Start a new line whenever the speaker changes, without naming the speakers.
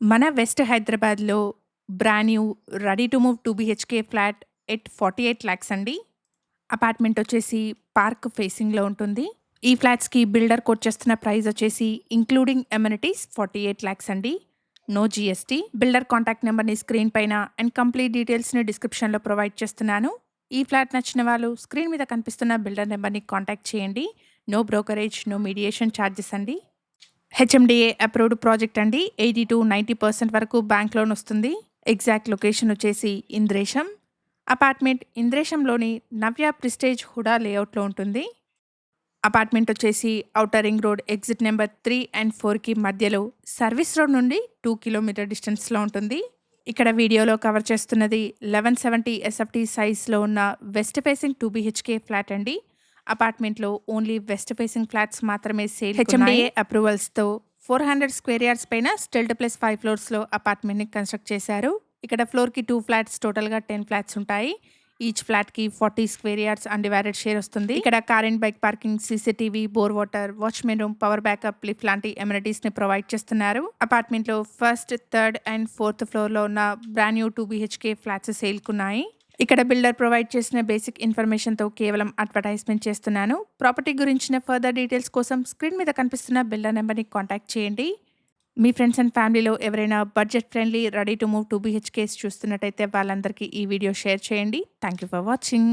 మన వెస్ట్ హైదరాబాద్‌లో brand new ready to move 2 BHK flat at 48 lakhs అండి. అపార్ట్‌మెంట్ వచ్చేసి పార్క్ ఫేసింగ్‌లో ఉంటుంది. ఈ ఫ్లాట్స్‌కి బిల్డర్ కోట్ చేస్తున్న ప్రైస్ వచ్చేసి ఇంక్లూడింగ్ అమెనిటీస్ 48 లాక్స్ అండి. No GST. బిల్డర్ కాంటాక్ట్ నంబర్‌ని స్క్రీన్ పైన అండ్ కంప్లీట్ డీటెయిల్స్‌ని డిస్క్రిప్షన్‌లో ప్రొవైడ్ చేస్తున్నాను. ఈ ఫ్లాట్ నచ్చిన వాళ్ళు స్క్రీన్ మీద కనిపిస్తున్న బిల్డర్ నంబర్‌ని కాంటాక్ట్ చేయండి. No brokerage, no mediation charges అండి. హెచ్ఎండిఏ అప్రూవ్డ్ ప్రాజెక్ట్ అండి. 80-90% వరకు బ్యాంక్ లోన్ వస్తుంది. ఎగ్జాక్ట్ లొకేషన్ వచ్చేసి ఇంద్రేశం. అపార్ట్మెంట్ ఇంద్రేశంలోని నవ్య ప్రిస్టేజ్ హుడా లేఅవుట్లో ఉంటుంది. అపార్ట్మెంట్ వచ్చేసి outer ring road exit number 3 and 4కి మధ్యలో సర్వీస్ రోడ్ నుండి 2 కిలోమీటర్ డిస్టెన్స్లో ఉంటుంది. ఇక్కడ వీడియోలో కవర్ చేస్తున్నది 1170 ఎస్ఎఫ్టీ సైజ్లో ఉన్న వెస్ట్ ఫేసింగ్ 2 బీహెచ్కే ఫ్లాట్ అండి. అపార్ట్మెంట్లో ఓన్లీ వెస్ట్ ఫేసింగ్ ఫ్లాట్స్ మాత్రమే సేల్. హెచ్ఎండిఏ అప్రూవల్స్తో 400 స్క్వేర్ యార్డ్స్ పైన స్టిల్డ్ ప్లస్ 5 ఫ్లోర్స్లో అపార్ట్మెంట్ని కన్స్ట్రక్ట్ చేశారు. ఇక్కడ ఫ్లోర్కి 2 ఫ్లాట్స్, టోటల్గా 10 ఫ్లాట్స్ ఉంటాయి. ఈచ్ ఫ్లాట్కి 40 స్క్వేర్ యార్డ్స్ అన్డివైడెడ్ షేర్ వస్తుంది. ఇక్కడ car and bike parking, CCTV, bore water, watchmen room, power backup, lift లాంటి ఎమ్యూనిటీస్ ని ప్రొవైడ్ చేస్తున్నారు. అపార్ట్మెంట్ లో first, third and fourth floor లో ఉన్న brand new 2 BHK flats sale కున్నాయి. ఇక్కడ బిల్డర్ ప్రొవైడ్ చేసిన బేసిక్ ఇన్ఫర్మేషన్ తో కేవలం అడ్వర్టైజ్మెంట్ చేస్తున్నాను. ప్రాపర్టీ గురించిన ఫర్దర్ డీటెయిల్స్ కోసం స్క్రీన్ మీద కనిపిస్తున్న బిల్డర్ నెంబర్ని కాంటాక్ట్ చేయండి. మీ ఫ్రెండ్స్ అండ్ ఫ్యామిలీలో ఎవరైనా budget friendly ready to move 2 BHKs చూస్తున్నట్టయితే వాళ్ళందరికీ ఈ వీడియో షేర్ చేయండి. Thank you for watching.